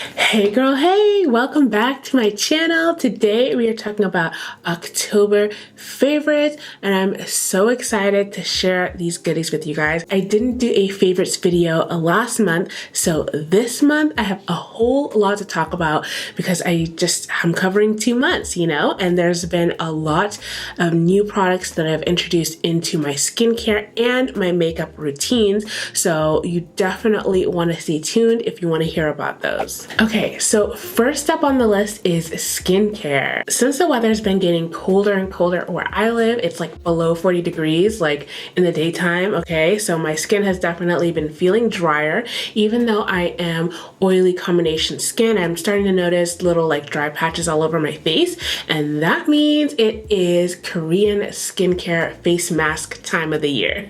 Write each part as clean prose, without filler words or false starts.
Hey girl, hey, welcome back to my channel. Today we are talking about October favorites and I'm so excited to share these goodies with you guys. I didn't do a favorites video last month, so this month I have a whole lot to talk about because I'm covering 2 months, you know, and there's been a lot of new products that I've introduced into my skincare and my makeup routines, so you definitely want to stay tuned if you want to hear about those. Okay, so first up on the list is skincare. Since the weather's been getting colder and colder where I live, it's like below 40 degrees like in the daytime, okay? So my skin has definitely been feeling drier. Even though I am oily combination skin, I'm starting to notice little like dry patches all over my face, and that means it is Korean skincare face mask time of the year.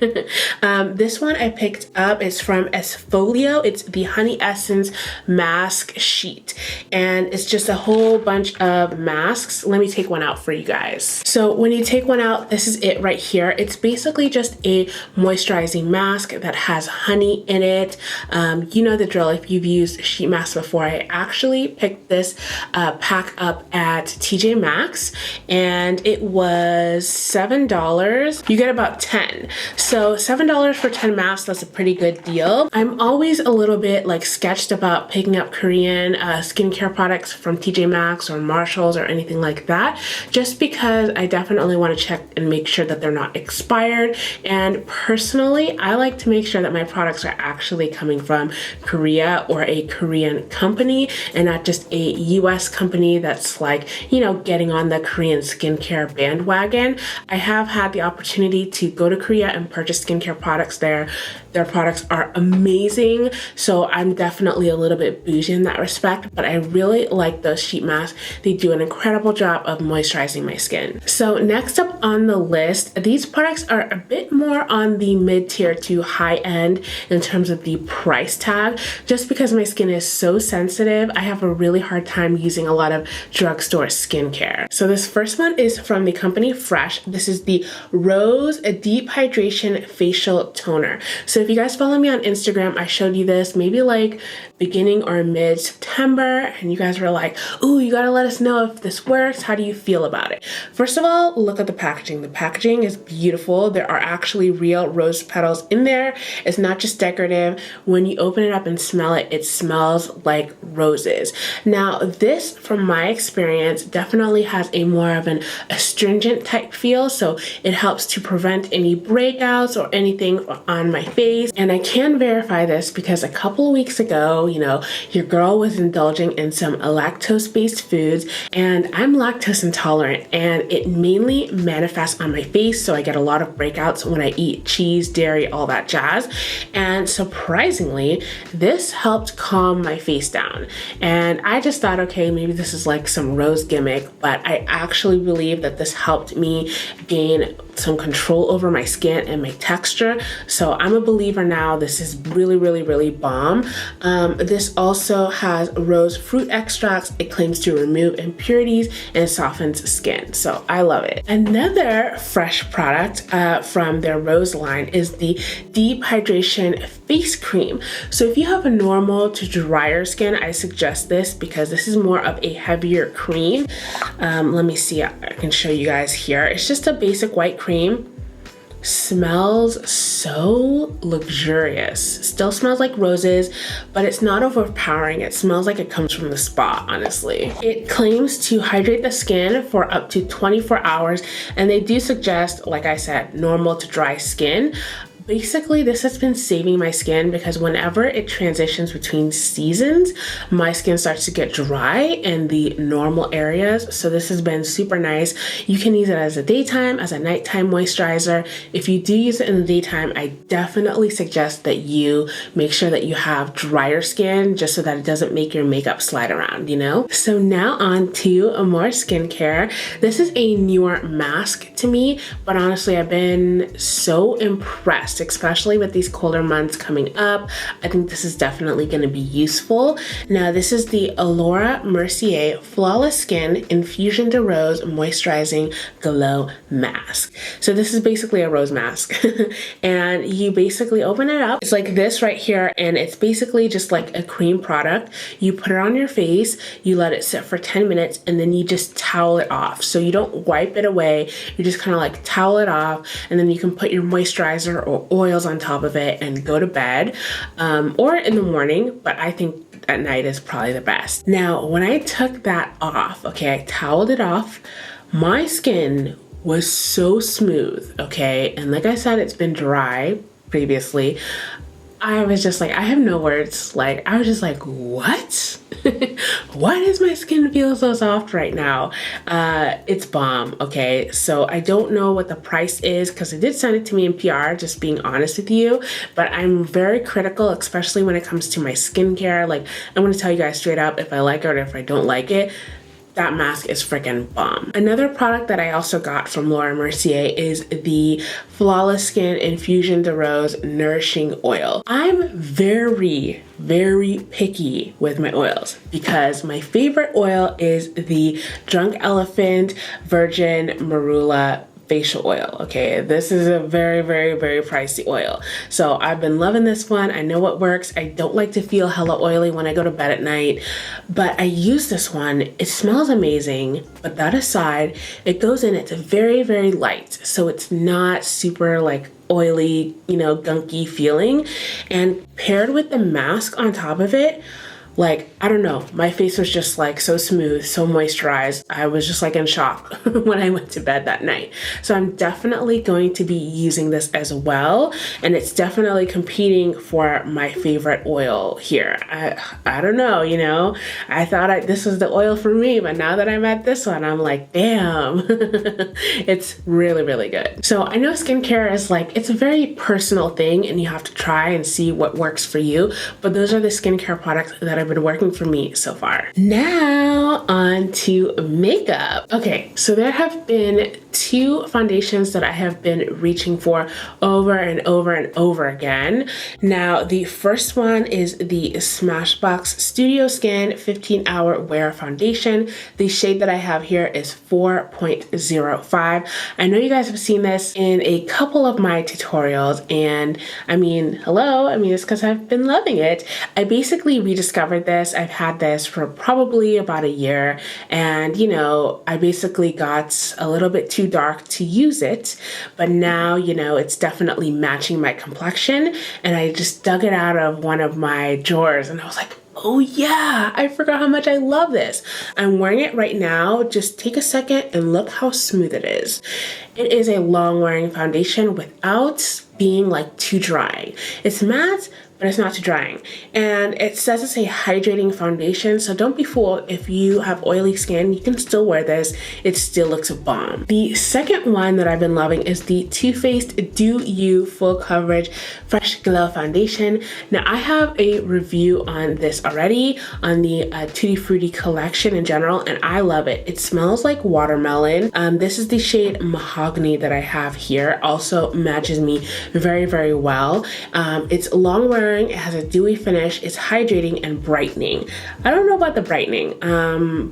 This one I picked up is from ESFOLIO. It's the Honey Essence Mask Sheet, and it's just a whole bunch of masks. Let me take one out for you guys. So when you take one out, this is it right here. It's basically just a moisturizing mask that has honey in it. You know the drill if you've used sheet masks before. I actually picked this pack up at TJ Maxx and it was $7. You get about 10. So $7 for 10 masks, that's a pretty good deal. I'm always a little bit like sketched about picking up Korean skincare products from TJ Maxx or Marshalls or anything like that, just because I definitely want to check and make sure that they're not expired. And personally, I like to make sure that my products are actually coming from Korea or a Korean company and not just a US company that's like, you know, getting on the Korean skincare bandwagon. I have had the opportunity to go to Korea and purchase skincare products there. Their products are amazing, so I'm definitely a little bit bougie in that respect, but I really like those sheet masks. They do an incredible job of moisturizing my skin. So next up on the list, these products are a bit more on the mid-tier to high end in terms of the price tag. Just because my skin is so sensitive, I have a really hard time using a lot of drugstore skincare. So this first one is from the company Fresh. This is the Rose Deep Hydration Facial Toner. So if you guys follow me on Instagram, I showed you this maybe like beginning or mid-September, and you guys were like, ooh, you gotta let us know if this works. How do you feel about it? First of all, look at the packaging. The packaging is beautiful. There are actually real rose petals in there. It's not just decorative. When you open it up and smell it, it smells like roses. Now, this, from my experience, definitely has a more of an astringent type feel, so it helps to prevent any breakouts or anything on my face. And I can verify this because a couple of weeks ago, you know, your girl was indulging in some lactose-based foods, and I'm lactose intolerant, and it mainly manifests on my face, so I get a lot of breakouts when I eat cheese, dairy, all that jazz. And surprisingly, this helped calm my face down. And I just thought, okay, maybe this is like some rose gimmick, but I actually believe that this helped me gain some control over my skin and my texture. So I'm a believer now. This is really, really, really bomb. This also has rose fruit extracts. It claims to remove impurities and softens skin. So I love it. Another Fresh product from their rose line is the Deep Hydration Face Cream. So if you have a normal to drier skin, I suggest this because this is more of a heavier cream. Let me see, I can show you guys here. It's just a basic white cream. Smells so luxurious. Still smells like roses, but it's not overpowering. It smells like it comes from the spa, honestly. It claims to hydrate the skin for up to 24 hours, and they do suggest, like I said, normal to dry skin. Basically, this has been saving my skin because whenever it transitions between seasons, my skin starts to get dry in the normal areas. So this has been super nice. You can use it as a daytime, as a nighttime moisturizer. If you do use it in the daytime, I definitely suggest that you make sure that you have drier skin just so that it doesn't make your makeup slide around, you know? So now on to more skincare. This is a newer mask to me, but honestly, I've been so impressed best, especially with these colder months coming up. I think this is definitely going to be useful. Now, this is the Allura Mercier Flawless Skin Infusion de Rose Moisturizing Glow Mask. So this is basically a rose mask. And you basically open it up. It's like this right here, and it's basically just like a cream product. You put it on your face, you let it sit for 10 minutes, and then you just towel it off. So you don't wipe it away, you just kind of like towel it off, and then you can put your moisturizer or oils on top of it and go to bed, or in the morning, but I think at night is probably the best. Now, when I took that off, okay, I toweled it off, my skin was so smooth, okay? And like I said, it's been dry previously. I was just like, I have no words. Like, I was just like, what? Why does my skin feel so soft right now? It's Balm, okay? So I don't know what the price is because they did send it to me in PR, just being honest with you. But I'm very critical, especially when it comes to my skincare. Like, I'm gonna tell you guys straight up if I like it or if I don't like it. That mask is freaking bomb. Another product that I also got from Laura Mercier is the Flawless Skin Infusion de Rose Nourishing Oil. I'm very picky with my oils because my favorite oil is the Drunk Elephant Virgin Marula facial oil. Okay, this is a very pricey oil, so I've been loving this one. I know it works. I don't like to feel hella oily when I go to bed at night, but I use this one. It smells amazing, but that aside, it goes in, it's very light, so it's not super like oily, you know, gunky feeling, and paired with the mask on top of it, like, I don't know, my face was just like so smooth, so moisturized. I was just like in shock when I went to bed that night. So I'm definitely going to be using this as well. And it's definitely competing for my favorite oil here. I don't know, you know, I thought this was the oil for me, but now that I'm at this one, I'm like, damn, it's really good. So I know skincare is like, it's a very personal thing and you have to try and see what works for you. But those are the skincare products that have been working for me so far. Now on to makeup. Okay, so there have been two foundations that I have been reaching for over and over again. Now, the first one is the Smashbox Studio Skin 15 Hour Wear Foundation. The shade that I have here is 4.05. I know you guys have seen this in a couple of my tutorials, and I mean, hello, I mean, it's because I've been loving it. I basically rediscovered this. I've had this for probably about a year, and you know, I basically got a little bit too dark to use it, but now, you know, it's definitely matching my complexion, and I just dug it out of one of my drawers and I was like, oh yeah, I forgot how much I love this. I'm wearing it right now. Just take a second and look how smooth it is. It is a long wearing foundation without being like too dry. It's matte, but it's not too drying. And it says it's a hydrating foundation, so don't be fooled. If you have oily skin, you can still wear this. It still looks a bomb. The second one that I've been loving is the Too Faced Do You Full Coverage Fresh Glow Foundation. Now, I have a review on this already on the Tutti Frutti collection in general, and I love it. It smells like watermelon. This is the shade Mahogany that I have here. Also matches me very well. It's long wearing. It has a dewy finish. It's hydrating and brightening. I don't know about the brightening,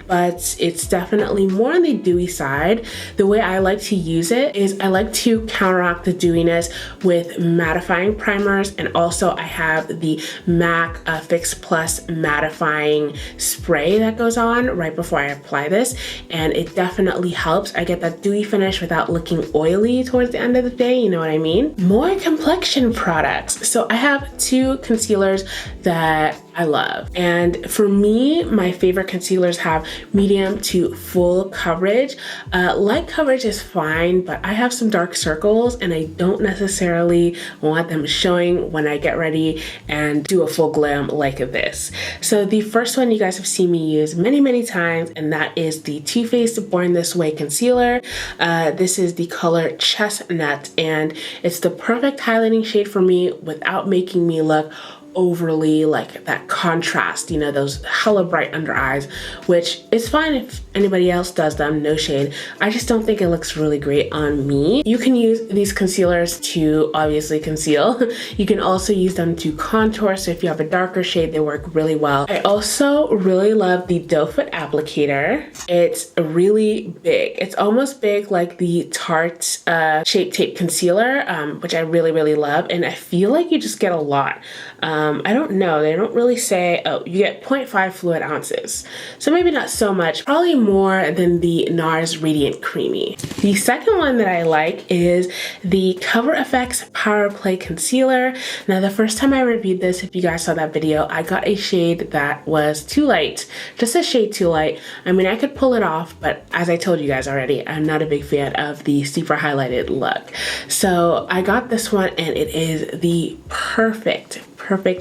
but it's definitely more on the dewy side. The way I like to use it is I like to counteract the dewiness with mattifying primers, and also I have the MAC Fix Plus mattifying spray that goes on right before I apply this, and it definitely helps. I get that dewy finish without looking oily towards the end of the day, you know what I mean? More complexion products. So I have two concealers that I love, and for me, my favorite concealers have medium to full coverage. Light coverage is fine, but I have some dark circles and I don't necessarily want them showing when I get ready and do a full glam like this. So the first one you guys have seen me use many times, and that is the Too Faced Born This Way concealer. This is the color Chestnut, and it's the perfect highlighting shade for me without making me look overly like that contrast, you know, those hella bright under eyes, which is fine if anybody else does them, no shade. I just don't think it looks really great on me. You can use these concealers to obviously conceal. You can also use them to contour, so if you have a darker shade, they work really well. I also really love the doe foot applicator. It's really big. It's almost big like the Tarte Shape Tape concealer, which I really love, and I feel like you just get a lot. I don't know, they don't really say, oh, you get 0.5 fluid ounces. So maybe not so much, probably more than the NARS Radiant Creamy. The second one that I like is the COVERFX Power Play Concealer. Now the first time I reviewed this, if you guys saw that video, I got a shade that was too light, just a shade too light. I mean, I could pull it off, but as I told you guys already, I'm not a big fan of the super highlighted look. So I got this one and it is the perfect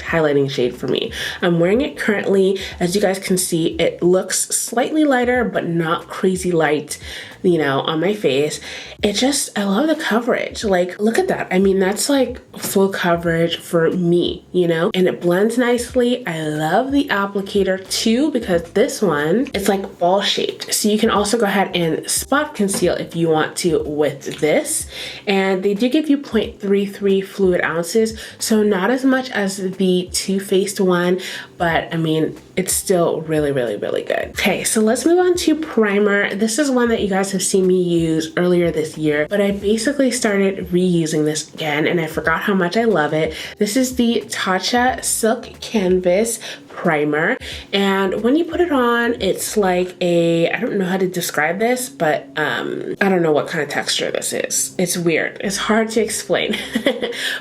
highlighting shade for me. I'm wearing it currently. As you guys can see, it looks slightly lighter but not crazy light, you know, on my face. It just, I love the coverage. Like, look at that. I mean, that's like full coverage for me, you know, and it blends nicely. I love the applicator too, because this one, it's like ball shaped. So you can also go ahead and spot conceal if you want to with this. And they do give you 0.33 fluid ounces. So not as much as the Too Faced one, but I mean, it's still really good. Okay, so let's move on to primer. This is one that you guys have seen me use earlier this year, but I basically started reusing this again and I forgot how much I love it. This is the Tacha Silk Canvas primer, and when you put it on, it's like a, I don't know how to describe this, but I don't know what kind of texture this is. It's weird. It's hard to explain.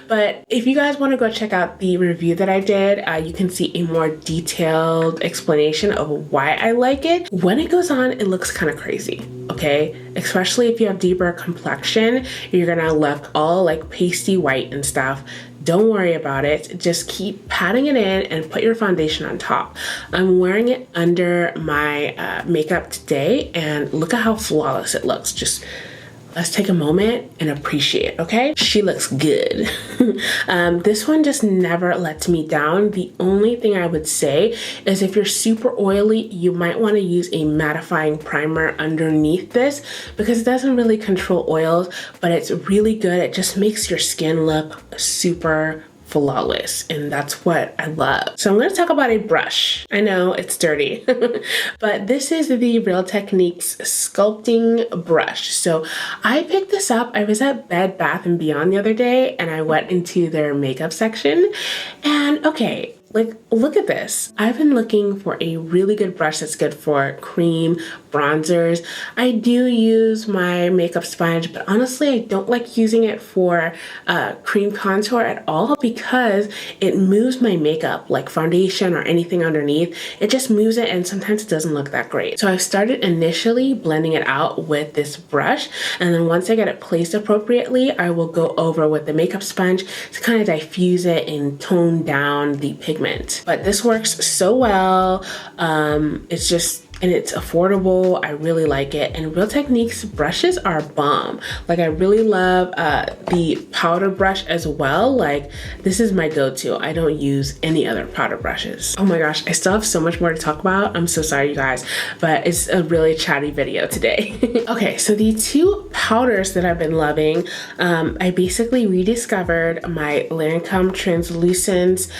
But if you guys want to go check out the review that I did, you can see a more detailed explanation of why I like it. When it goes on, it looks kind of crazy, okay? Especially if you have deeper complexion, you're gonna look all like pasty white and stuff. Don't worry about it. Just keep patting it in and put your foundation on top. I'm wearing it under my makeup today, and look at how flawless it looks. Just let's take a moment and appreciate, okay? She looks good. This one just never lets me down. The only thing I would say is if you're super oily, you might want to use a mattifying primer underneath this, because it doesn't really control oils, but it's really good. It just makes your skin look super flawless, and that's what I love. So I'm going to talk about a brush. I know it's dirty, but this is the Real Techniques sculpting brush. So I picked this up. I was at Bed Bath & Beyond the other day and I went into their makeup section, and okay, like, look at this. I've been looking for a really good brush that's good for cream, bronzers. I do use my makeup sponge, but honestly, I don't like using it for cream contour at all, because it moves my makeup, like foundation or anything underneath. It just moves it, and sometimes it doesn't look that great. So I started initially blending it out with this brush, and then once I get it placed appropriately, I will go over with the makeup sponge to kind of diffuse it and tone down the pigment. But this works so well. It's just, and it's affordable. I really like it. And Real Techniques brushes are bomb. Like, I really love the powder brush as well. Like, this is my go-to. I don't use any other powder brushes. Oh my gosh, I still have so much more to talk about. I'm so sorry, you guys, but it's a really chatty video today. Okay, so the two powders that I've been loving, I basically rediscovered my Lancome Translucence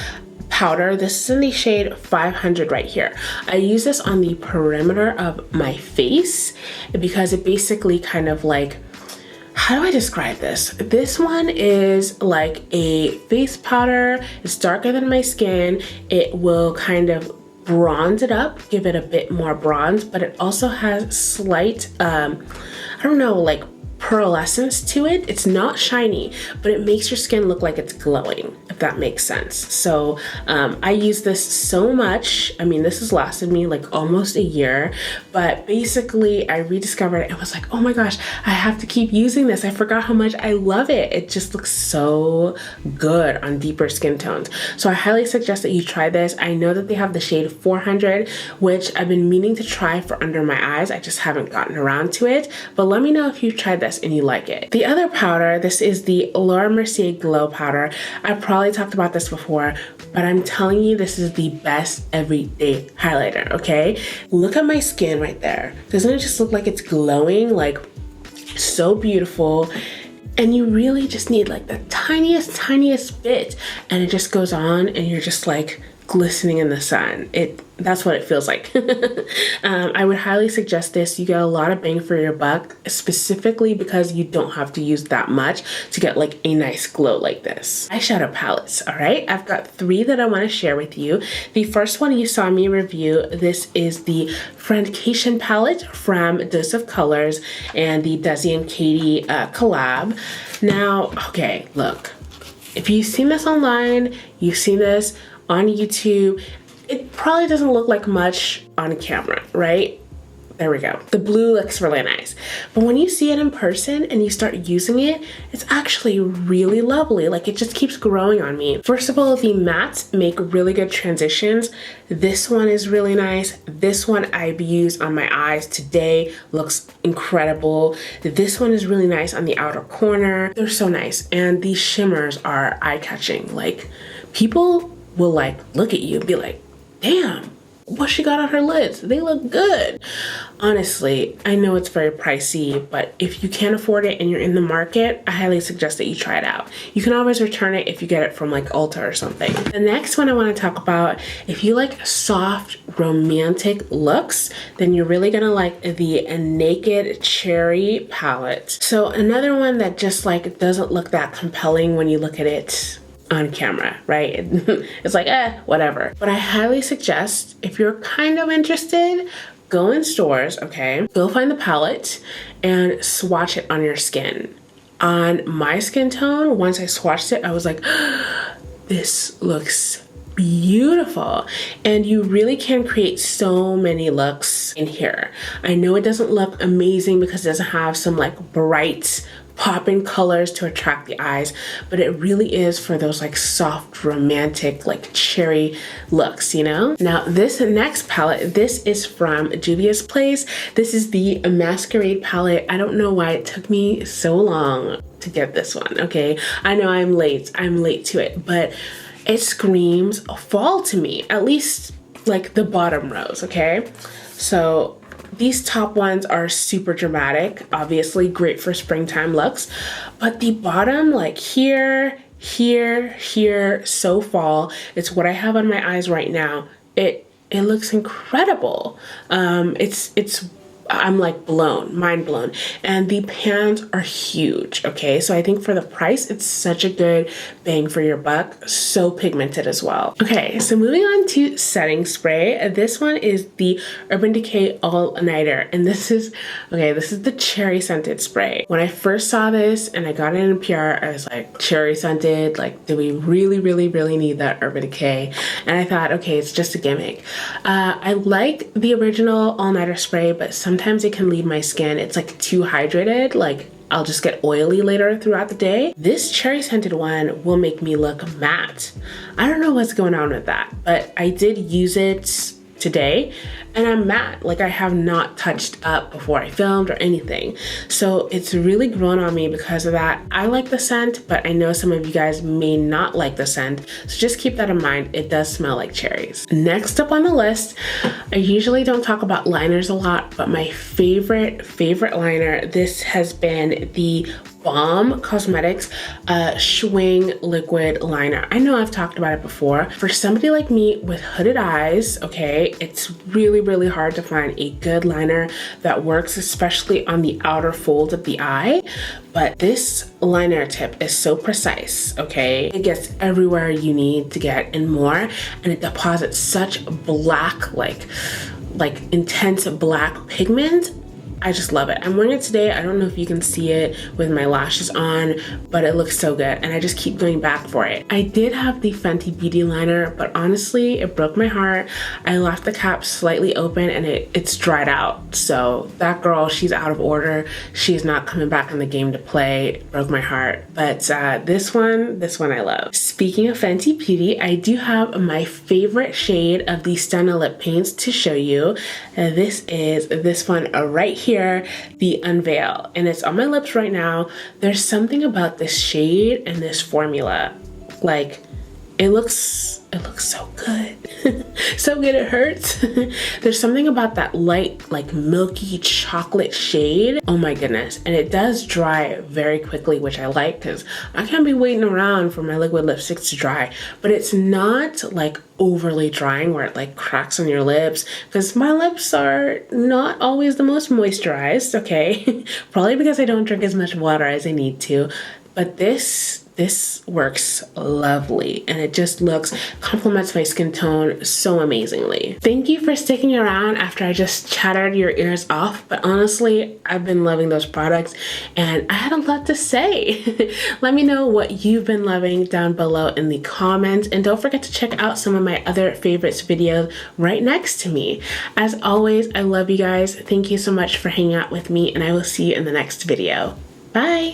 powder. This is in the shade 500 right here. I use this on the perimeter of my face because it basically kind of like, how do I describe this? This one is like a face powder. It's darker than my skin. It will kind of bronze it up, give it a bit more bronze, but it also has slight, I don't know, like pearlescence to it. It's not shiny, but it makes your skin look like it's glowing, if that makes sense. So I use this so much. I mean, this has lasted me like almost a year, but basically I rediscovered it and was like, oh my gosh, I have to keep using this. I forgot how much I love it. It just looks so good on deeper skin tones. So I highly suggest that you try this. I know that they have the shade 400, which I've been meaning to try for under my eyes. I just haven't gotten around to it, but let me know if you've tried this. this and you like it. The other powder, this is the Laura Mercier Glow Powder. I probably talked about this before, but I'm telling you, this is the best everyday highlighter, okay? Look at my skin right there. Doesn't it just look like it's glowing? Like, so beautiful. And you really just need like the tiniest bit, and it just goes on and you're just like glistening in the sun. That's what it feels like. I would highly suggest this. You get a lot of bang for your buck, specifically because you don't have to use that much to get like a nice glow like this. Eyeshadow palettes, all right? I've got 3 that I want to share with you. The first one you saw me review, this is the Friendcation palette from Dose of Colors and the Desi and Katie collab. Now, okay, look, if you've seen this online, you've seen this on YouTube, it probably doesn't look like much on camera, right? There we go. The blue looks really nice. But when you see it in person and you start using it, it's actually really lovely. Like, it just keeps growing on me. First of all, the mattes make really good transitions. This one is really nice. This one I've used on my eyes today, looks incredible. This one is really nice on the outer corner. They're so nice. And these shimmers are eye-catching. Like, people will like look at you and be like, damn, what she got on her lids? They look good. Honestly, I know it's very pricey, but if you can't afford it and you're in the market, I highly suggest that you try it out. You can always return it if you get it from like Ulta or something. The next one I want to talk about, if you like soft, romantic looks, then you're really gonna like the Naked Cherry palette. So another one that just like doesn't look that compelling when you look at it on camera, right? It's like, whatever. But I highly suggest, if you're kind of interested, go in stores, okay? Go find the palette and swatch it on your skin. On my skin tone, once I swatched it, I was like, this looks beautiful. And you really can create so many looks in here. I know it doesn't look amazing because it doesn't have some like bright popping colors to attract the eyes, but it really is for those like soft, romantic, like cherry looks, you know? Now this next palette, this is from Juvia's Place. This is the Masquerade Palette. I don't know why it took me so long to get this one, okay? I know I'm late to it, but it screams fall to me, at least like the bottom rows, okay? So these top ones are super dramatic, obviously great for springtime looks, but the bottom, like here, so fall. It's what I have on my eyes right now. It looks incredible. I'm like mind blown. And the pans are huge, okay? So I think for the price, it's such a good bang for your buck. So pigmented as well. Okay, so moving on to setting spray. This one is the Urban Decay All Nighter. And this is the cherry scented spray. When I first saw this and I got it in PR, I was like, cherry scented, like, do we really need that Urban Decay? And I thought, okay, it's just a gimmick. I like the original All Nighter spray, but sometimes it can leave my skin, it's like too hydrated, like I'll just get oily later throughout the day. This cherry scented one will make me look matte. I don't know what's going on with that, but I did use it today and I'm matte. Like, I have not touched up before I filmed or anything. So it's really grown on me because of that. I like the scent, but I know some of you guys may not like the scent. So just keep that in mind. It does smell like cherries. Next up on the list, I usually don't talk about liners a lot, but my favorite liner, this has been the Balm Cosmetics Schwing liquid liner. I know I've talked about it before. For somebody like me with hooded eyes, okay, it's really hard to find a good liner that works, especially on the outer folds of the eye. But this liner tip is so precise, okay? It gets everywhere you need to get and more, and it deposits such black, like intense black pigment. I just love it. I'm wearing it today. I don't know if you can see it with my lashes on, but it looks so good and I just keep going back for it. I did have the Fenty Beauty liner, but honestly, it broke my heart. I left the cap slightly open and it's dried out. So that girl, she's out of order. She's not coming back in the game to play. It broke my heart. But this one I love. Speaking of Fenty Beauty, I do have my favorite shade of the Stunna lip paints to show you. This is this one right here. here the Unveil, and it's on my lips right now. There's something about this shade and this formula, like it looks so good. So good it hurts. There's something about that light, like milky chocolate shade. Oh my goodness. And it does dry very quickly, which I like because I can't be waiting around for my liquid lipsticks to dry. But it's not like overly drying where it like cracks on your lips, because my lips are not always the most moisturized, okay? Probably because I don't drink as much water as I need to. But this works lovely, and it just complements my skin tone so amazingly. Thank you for sticking around after I just chattered your ears off, but honestly, I've been loving those products and I had a lot to say. Let me know what you've been loving down below in the comments, and don't forget to check out some of my other favorites videos right next to me. As always, I love you guys. Thank you so much for hanging out with me, and I will see you in the next video. Bye!